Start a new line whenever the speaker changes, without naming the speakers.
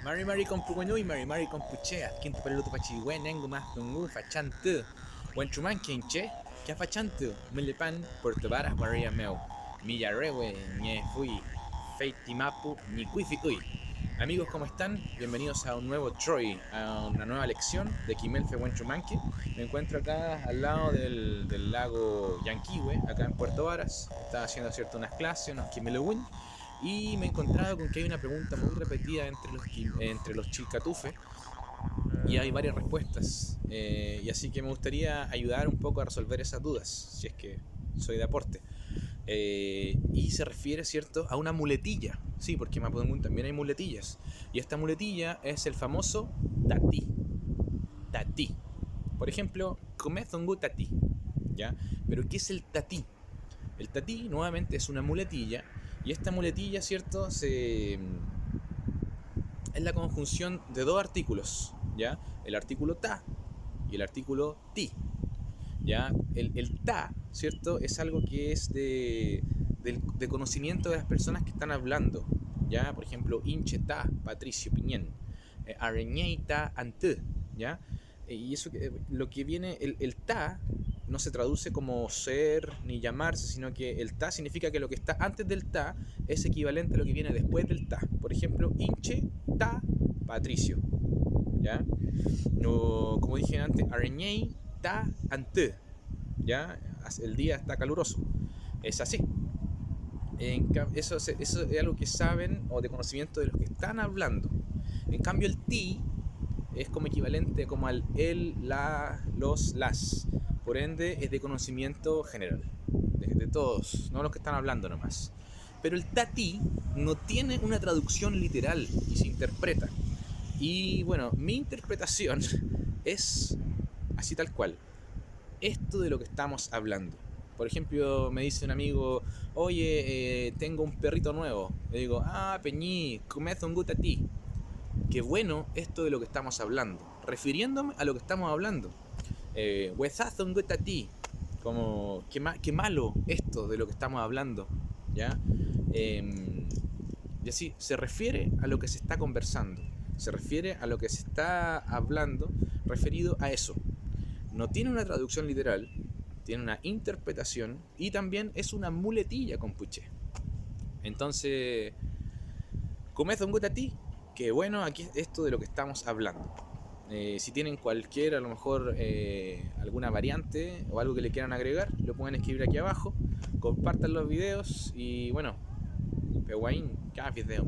Mari Mari con Pugonui, Mari Mari con Puchea, Quinto Peluto Pachigüen, Engu más Tungu, Fachantu, Wenchuman Quinche, que Fachantu, Milepan, Puerto Varas, Maria Meu, Millarrewe, Ñe Fui, Feitimapu, Ni Kuifi Uy. Amigos, ¿cómo están? Bienvenidos a un nuevo Troy, a una nueva lección de Kimelfe Wenchumanque. Me encuentro acá al lado del lago Yanquihue, acá en Puerto Varas. Estaba haciendo cierto unas clases, unos Kimelewin. Y me he encontrado con que hay una pregunta muy repetida entre los chilcatufes y hay varias respuestas. Y así que me gustaría ayudar un poco a resolver esas dudas, si es que soy de aporte. Y se refiere, ¿cierto?, a una muletilla. Sí, porque en Mapudungun también hay muletillas. Y esta muletilla es el famoso tatí. Tatí. Por ejemplo, comezongu tatí. ¿Ya? Pero ¿qué es el tatí? El tatí nuevamente es una muletilla. Y esta muletilla, ¿cierto?, es la conjunción de dos artículos. ¿Ya? El artículo ta y el artículo ti. ¿Ya? El ta, ¿cierto?, es algo que es de conocimiento de las personas que están hablando. ¿Ya? Por ejemplo, Inche ta, Patricio Piñén. Areñeita ante. ¿Ya? Y eso, lo que viene, el ta no se traduce como ser ni llamarse, sino que el ta significa que lo que está antes del ta es equivalente a lo que viene después del ta. Por ejemplo, Inche ta, Patricio. ¿Ya? No, como dije antes, Areñei ta ante. ¿Ya? El día está caluroso. Es así. Eso es algo que saben o de conocimiento de los que están hablando. En cambio, el ti es como equivalente como al el, la, los, las. Por ende, es de conocimiento general. De todos, no los que están hablando nomás. Pero el tati no tiene una traducción literal y se interpreta. Y bueno, mi interpretación es así tal cual. Esto de lo que estamos hablando. Por ejemplo, me dice un amigo, oye, tengo un perrito nuevo. Le digo, Peñí, comed un gut a ti. Qué bueno esto de lo que estamos hablando. Refiriéndome a lo que estamos hablando. Huezazo un gut a ti. Como, qué malo esto de lo que estamos hablando. ¿Ya? Y así, se refiere a lo que se está conversando. Se refiere a lo que se está hablando referido a eso. No tiene una traducción literal, tiene una interpretación y también es una muletilla con puché. Entonces, comez un ti, que bueno, aquí es esto de lo que estamos hablando. Si tienen cualquier, a lo mejor alguna variante o algo que le quieran agregar, lo pueden escribir aquí abajo. Compartan los videos y bueno, peguaín, cada video.